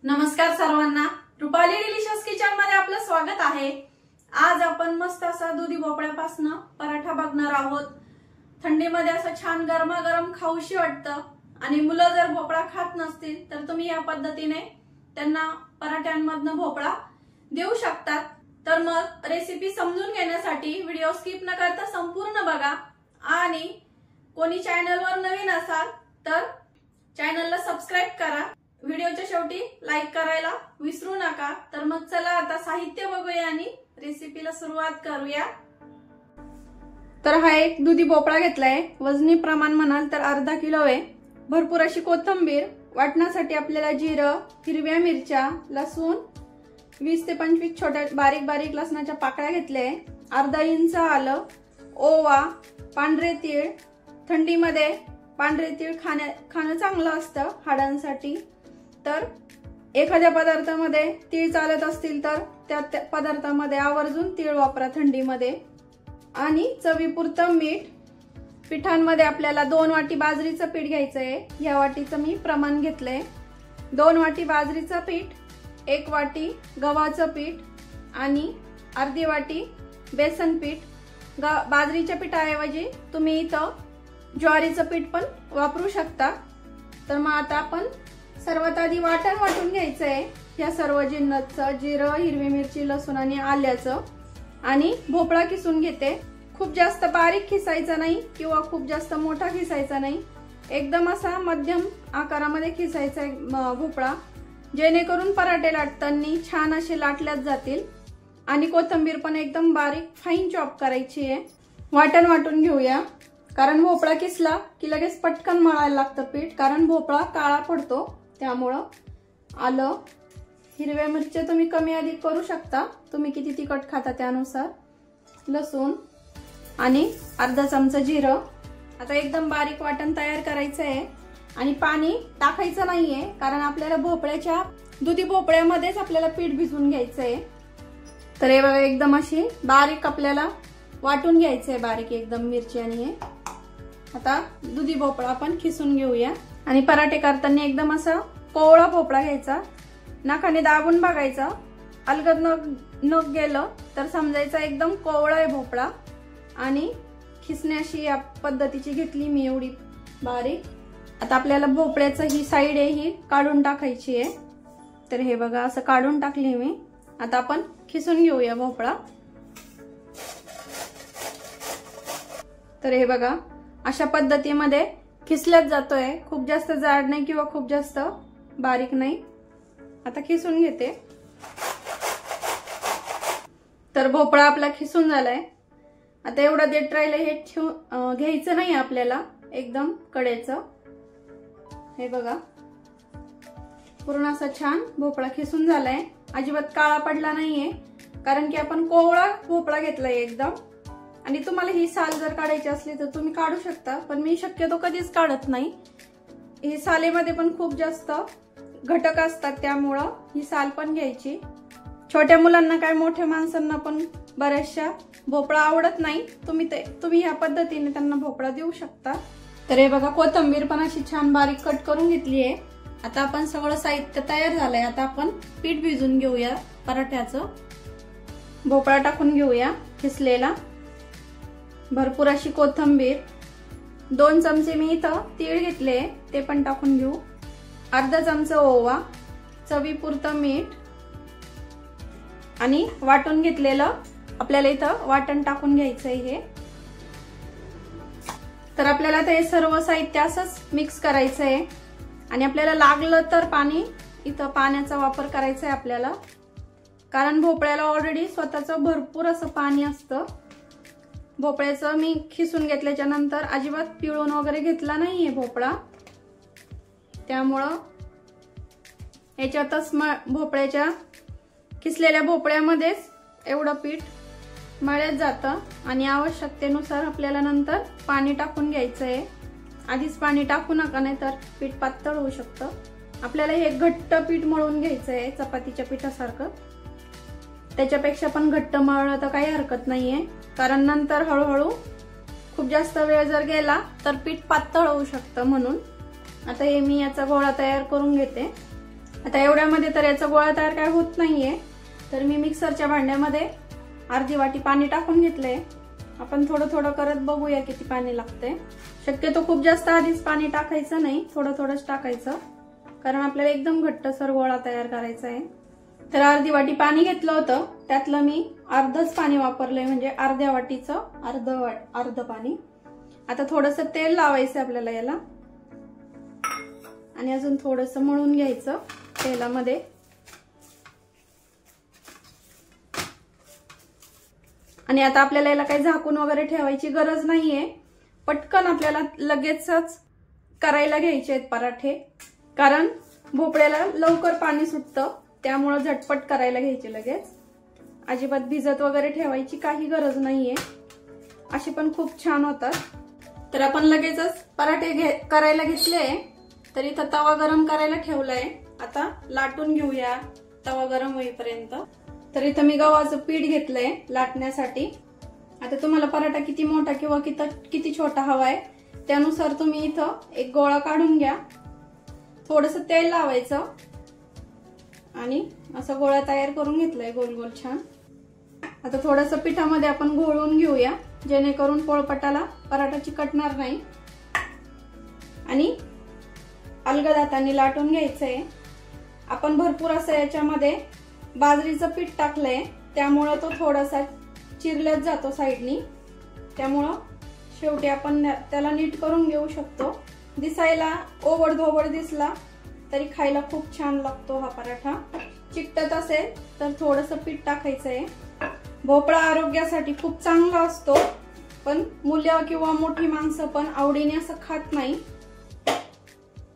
नमस्कार सर्वांना, Rupali delicious kitchen मध्ये आपलं स्वागत आहे। आज आपण मस्त असा दुधी भोपळ्यापासून पराठा बघणार आहोत। थंडीमध्ये असं छान गरमागरम खाऊशी वाटतं आणि मुलं जर भोपळा खात नसतील तर तुम्ही या पद्धतीने त्यांना पराठ्यांमधनं भोपळा देऊ शकतात। तर मग रेसिपी समजून घेण्यासाठी व्हिडिओ स्किप न करता संपूर्ण बघा आणि कोणी चॅनलवर नवीन असाल तर चॅनलला सबस्क्राइब करा। व्हिडिओच्या शेवटी लाईक करायला विसरू नका। तर मग चला आता साहित्य बघूया आणि रेसिपीला सुरुवात करूया। तर हा एक दुधी भोपळा घेतलाय, वजनी प्रमाण म्हणाल तर अर्धा किलो आहे। भरपूर अशी कोथिंबीर, वाटण्यासाठी आपल्याला जिरं, हिरव्या मिरच्या, लसूण 20 ते 25 छोट्या बारीक बारीक लसणाच्या पाकळ्या घेतल्या, अर्धा इंच आलं, ओवा, पांढरे तीळ। थंडीमध्ये पांढरे तीळ खाणं चांगलं असतं हाडांसाठी। तर एखाद्या पदार्थामध्ये तीळ चालत असतील तर त्या पदार्थामध्ये आवर्जून तीळ वापरा थंडीमध्ये। आणि चवीपुरतं मीठ। पिठांमध्ये आपल्याला 2 वाटी बाजरीचं पीठ घ्यायचं आहे। या वाटीचं मी प्रमाण घेतलंय। 2 वाटी बाजरीचं पीठ, 1 वाटी गव्हाचं पीठ आणि अर्धी वाटी बेसन पीठ। बाजरीच्या पिठाऐवजी तुम्ही इथं ज्वारीचं पीठ पण वापरू शकता। तर मग आता आपण सर्वात आधी वाटण वाटून घ्यायचं आहे या सर्व जिन्नसचं, जिरं, हिरवी मिरची, लसूण आणि आल्याचं। आणि भोपळा किसून घेते। खूप जास्त बारीक खिसायचा नाही किंवा खूप जास्त मोठा खिसायचा नाही, एकदम असा मध्यम आकारामध्ये खिसायचा भोपळा, जेणेकरून पराठे लाटताना छान असे लाटल्यात जातील। आणि कोथिंबीर पण एकदम बारीक फाईन चॉप करायची आहे। वाटण वाटून घेऊया, कारण भोपळा किसला की लगेच पटकन मळायला लागतं पीठ, कारण भोपळा काळा पडतो त्यामुळं। आलं, हिरव्या मिरच्या तुम्ही कमी अधिक करू शकता, तुम्ही किती तिखट खाता त्यानुसार। लसूण आणि अर्धा चमचा जिरं। आता एकदम बारीक वाटण तयार करायचं आहे आणि पाणी टाकायचं नाहीये, कारण आपल्याला दुधी भोपळ्यामध्येच आपल्याला पीठ भिजवून घ्यायचं आहे। तर हे बघा, एकदम अशी बारीक आपल्याला वाटून घ्यायचंय, बारीक एकदम मिरची। आणि हे आता दुधी भोपळा आपण खिसून घेऊया। आणि पराठे करताना एकदम असा कोवळा भोपळा घ्यायचा, नाकाने दाबून बघायचा, अलगद न गेलं तर समजायचं एकदम कोवळा आहे भोपळा। आणि खिसण्याशी या पद्धतीची घेतली मी एवढी बारीक। आता आपल्याला भोपळ्याचं ही साईड आहे ही काढून टाकायची आहे। तर हे बघा, असं काढून टाकली मी। आता आपण खिसून घेऊया भोपळा। तर हे बघा, अशा पद्धतीमध्ये खिसल्यात जातोय, खूप जास्त जाड नाही किंवा खूप जास्त बारीक नाही। आता खिसून घेते। तर भोपळा आपला खिसून झालाय। आता एवढं देठ राहिलं, हे घ्यायचं नाही आपल्याला, एकदम कडेचं। हे बघा, पूर्ण असा छान भोपळा खिसून झालाय, अजिबात काळा पडला नाहीये, कारण की आपण कोवळा भोपळा घेतलाय एकदम। आणि तुम्हाला ही साल जर काढायची असली तर तुम्ही काढू शकता, पण मी शक्यतो कधीच काढत नाही। ही सालेमध्ये पण खूप जास्त घटक असतात, त्यामुळं ही साल पण घ्यायची। छोट्या मुलांना काय, मोठ्या माणसांना पण बऱ्याचशा भोपळा आवडत नाही, तुम्ही ह्या पद्धतीने त्यांना भोपळा देऊ शकता। तर हे बघा, कोथिंबीर पण अशी छान बारीक कट करून घेतली आहे। आता आपण सगळं साहित्य तयार झालंय। आता आपण पीठ भिजून घेऊया पराठ्याचं। भोपळा टाकून घेऊया खिसलेला, भरपूर अशी कोथिंबीर, 2 चमचे मी इथं तीळ घेतले ते पण टाकून घेऊ, अर्धा चमचा ओवा, चवीपुरतं मीठ आणि वाटून घेतलेलं आपल्याला इथं वाटण टाकून घ्यायचंय हे। तर आपल्याला आता हे सर्व साहित्य असंच मिक्स करायचंय। आणि आपल्याला लागलं तर पाणी, इथं पाण्याचा वापर करायचा आहे आपल्याला, कारण भोपळ्याला ऑलरेडी स्वतःचं भरपूर असं पाणी असतं। भोपळ्याचं मी खिसून घेतल्याच्या नंतर अजिबात पिळून वगैरे घेतला नाहीये भोपळा, त्यामुळं याच्यातच भोपळ्याच्या खिसलेल्या भोपळ्यामध्येच एवढं पीठ मळ्यात जातं। आणि आवश्यकतेनुसार आपल्याला नंतर पाणी टाकून घ्यायचंय, आधीच पाणी टाकू नका, नाही तर पीठ पातळ होऊ शकतं। आपल्याला हे घट्ट पीठ मळून घ्यायचंय, चपातीच्या पिठासारखं। त्याच्यापेक्षा पण घट्ट मळलं तर काही हरकत नाहीये, कारण नंतर हळूहळू खूप जास्त वेळ जर गेला तर पीठ पातळ होऊ शकतं, म्हणून। आता हे मी याचा गोळा तयार करून घेते। आता एवढ्यामध्ये तर याचा गोळा तयार काय होत नाहीये, तर मी मिक्सरच्या भांड्यामध्ये अर्धी वाटी पाणी टाकून घेतलंय. आपण थोडं थोडं करत बघूया किती पाणी लागतंय. शक्यतो खूप जास्त आधीच पाणी टाकायचं नाही, थोडं थोडंच टाकायचं, कारण आपल्याला एकदम घट्टसर गोळा तयार करायचा आहे. तर अर्धी वाटी पाणी घेतलं होतं, त्यातलं मी अर्धच पाणी वापरलंय, म्हणजे अर्ध्या वाटीचं अर्ध पाणी. आता थोडंसं तेल लावायचं आपल्याला याला आणि अजून थोडंसं मळून घ्यायचं तेलामध्ये. आणि आता आपल्याला याला काही झाकून वगैरे ठेवायची गरज नाहीये. पटकन आपल्याला लगेचच करायला घ्यायचे आहेत पराठे, कारण भोपळ्याला लवकर पाणी सुटतं, त्यामुळे झटपट करायला घ्यायचे लगेच. अजिबात भिजत वगैरे ठेवायची काही गरज नाहीये, अशी पण खूप छान होतात. तर आपण लगेचच पराठे करायला घेतले. तर इथं तवा गरम करायला ठेवलाय. आता लाटून घेऊया तवा गरम होईपर्यंत. तर इथं मी गव्हाचं पीठ घेतलंय लाटण्यासाठी. आता तुम्हाला पराठा किती मोठा किंवा किती छोटा हवाय त्यानुसार तुम्ही इथं एक गोळा काढून घ्या. थोडंसं तेल लावायचं आणि असा गोळा तयार करून घेतलाय गोल गोल छान. आता थोडंसं पिठामध्ये आपण घोळून घेऊया, जेणेकरून पोळपाटाला पराठा चिकटणार नाही. आणि अलगद हाताने लाटून घ्यायचंय. आपण भरपूर असं याच्यामध्ये बाजरीचं पीठ टाकलंय, त्यामुळं तो थोडासा चिरल्याच जातो साईडनी. त्यामुळं शेवटी आपण त्याला नीट करून घेऊ शकतो. दिसायला ओबडधोबड दिसला तरी खायला खूप छान लागतो हा पराठा. चिकटत असेल तर थोडंसं पीठ टाकायचंय. भोपळा आरोग्यासाठी खूप चांगला असतो, पण मुलं किंवा मोठी माणसं पण आवडीने असं खात नाही.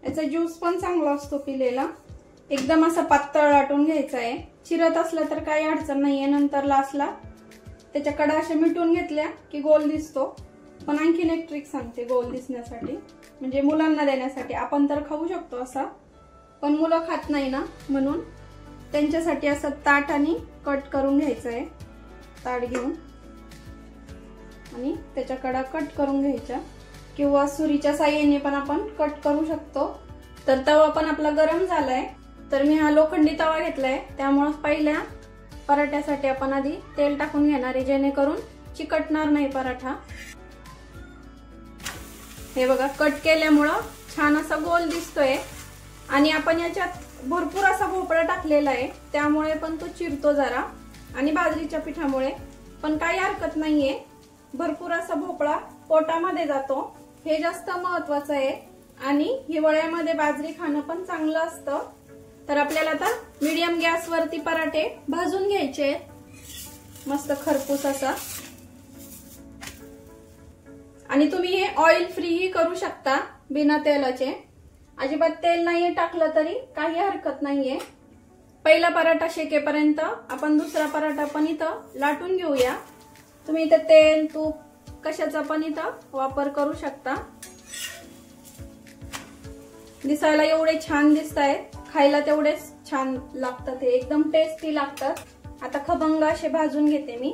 याचा ज्यूस पण चांगला असतो पिलेला. एकदम असं पातळ लाटून घ्यायचं आहे. चिरत असलं तर काही अडचण नाहीये, नंतर लास्टला त्याच्या कडा अशा मिटून घेतल्या की गोल दिसतो. पण आणखीन एक ट्रिक सांगते गोल दिसण्यासाठी, म्हणजे मुलांना देण्यासाठी. आपण तर खाऊ शकतो असा, पण मुलं खात नाही ना, म्हणून त्यांच्यासाठी असं ताट आणि कट करून घ्यायचं आहे. ताट घेऊन आणि त्याच्या कडा कट करून घ्यायच्या, किंवा सुरीच्या साहाय्याने पण आपण कट करू शकतो. तर तवा पण आपला गरम झालाय. तर मी हा लोखंडी तवा घेतलाय, त्यामुळे पहिल्या पराठ्यासाठी आपण आधी तेल टाकून घेणार आहे, जेणेकरून चिकटणार नाही पराठा. हे बघा, कट केल्यामुळं छान असा गोल दिसतोय. आणि आपण याच्यात भरपूर असा भोपळा टाकलेला आहे, त्यामुळे पण तो चिरतो जरा. आणि बाजरीच्या पिठामुळे पण काही हरकत नाहीये. भरपूर असा भोपळा पोटामध्ये जातो, हे जास्त महत्वाचं आहे. आणि हिवाळ्यामध्ये बाजरी खाणं पण चांगलं असतं. तर आपल्याला आता मीडियम गॅसवरती पराठे भाजून घ्यायचे मस्त खरपूस असा. आणि तुम्ही हे ऑइल फ्री ही करू शकता, बिना तेलाचे. अजिबात तेल नाही टाकलं तरी काही हरकत नाहीये. पहिला पराठा शेकेपर्यंत आपण दुसरा पराठा पण इथं लाटून घेऊया. तुम्ही इथं तेल तूप कशाचा पण इथं वापर करू शकता. दिसायला एवढे छान दिसत आहेत, खायला तेवढेच छान लागतात. हे एकदम टेस्टी लागतात. आता खमंग असे भाजून घेते मी.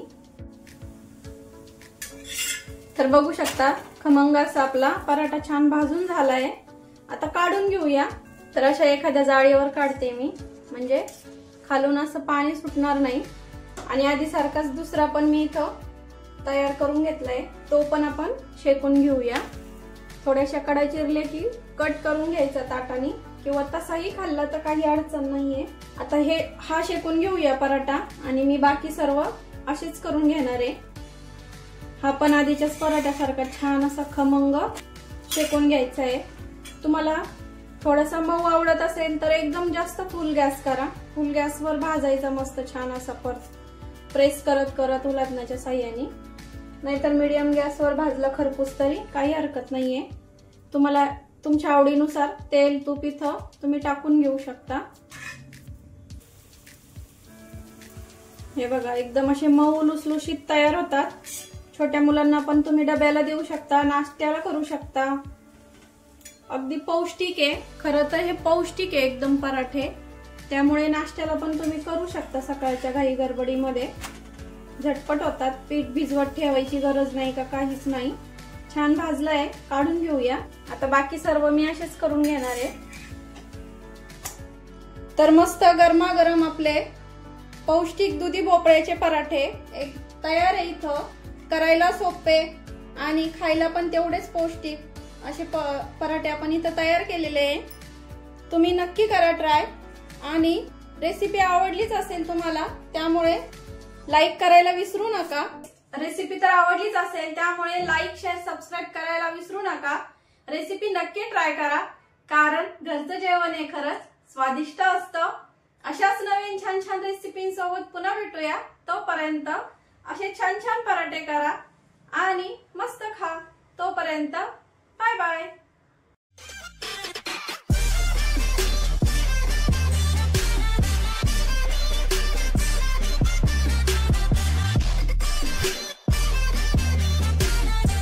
तर बघू शकता खमंग असा आपला पराठा छान भाजून झालाय. आता काढून घेऊया. तर अशा एखाद्या जाळीवर काढते मी, म्हणजे खालून असं पाणी सुटणार नाही. आणि आधी सारखाच दुसरा पण मी इथं तयार करून घेतलाय, तो पण आपण शेकून घेऊया. थोड्याशा कडा चिरले की कट करून घ्यायचा ताटाने, किंवा तसाही खाल्ला तर काही अडचण नाहीये. आता हा शेकून घेऊया पराठा, आणि मी बाकी सर्व असेच करून घेणार आहे. हा पण आधीच्याच पराठ्यासारखा छान असा खमंग शेकून घ्यायचा आहे. तुम्हाला थोडासा मऊ आवडत असेल तर एकदम जास्त फुल गॅस करा. फुल गॅसवर भाजायचा मस्त छान असा प्रेस करत करत उलटण्याच्या साह्याने. नाहीतर मीडियम गॅसवर भाजला खरपूस तरी काही हरकत नाहीये. तुम्हाला तुमच्या आवडीनुसार तेल तूप इथं तुम्ही टाकून घेऊ शकता. हे बघा, एकदम असे मऊ लुसलुशीत तयार होतात. छोट्या मुलांना पण तुम्ही डब्याला देऊ शकता, नाश्त्याला करू शकता. अगदी पौष्टिक आहे. खरं तर हे पौष्टिक आहे एकदम पराठे, त्यामुळे नाश्त्याला पण तुम्ही करू शकता. सकाळच्या घाई गडबडीमध्ये झटपट होतात. पीठ भिजवत ठेवायची गरज नाही का काहीच नाही. छान भाजलाय, काढून घेऊया. आता बाकी सर्व मी असेच करून घेणार आहे. तर मस्त गरमागरम आपले पौष्टिक दुधी भोपळ्याचे पराठे एक तयार आहे। इथं करायला सोपे आणि खायला पण तेवढेच पौष्टिक असे पराठे आपण इथं तयार केलेले आहे। तुम्ही नक्की करा ट्राय आणि रेसिपी आवडलीच असेल तुम्हाला त्यामुळे लाईक करायला विसरू नका। रेसिपी तर आवडलीच असेल त्यामुळे लाईक शेअर सबस्क्राईब करायला विसरू नका। रेसिपी नक्की ट्राय करा कारण घरचं जेवण हे खरंच स्वादिष्ट असतं। अशाच नवीन छान छान रेसिपींसोबत पुन्हा भेटूया। तोपर्यंत असे छान छान पराठे करा आणि मस्त खा। तोपर्यंत बाय बाय।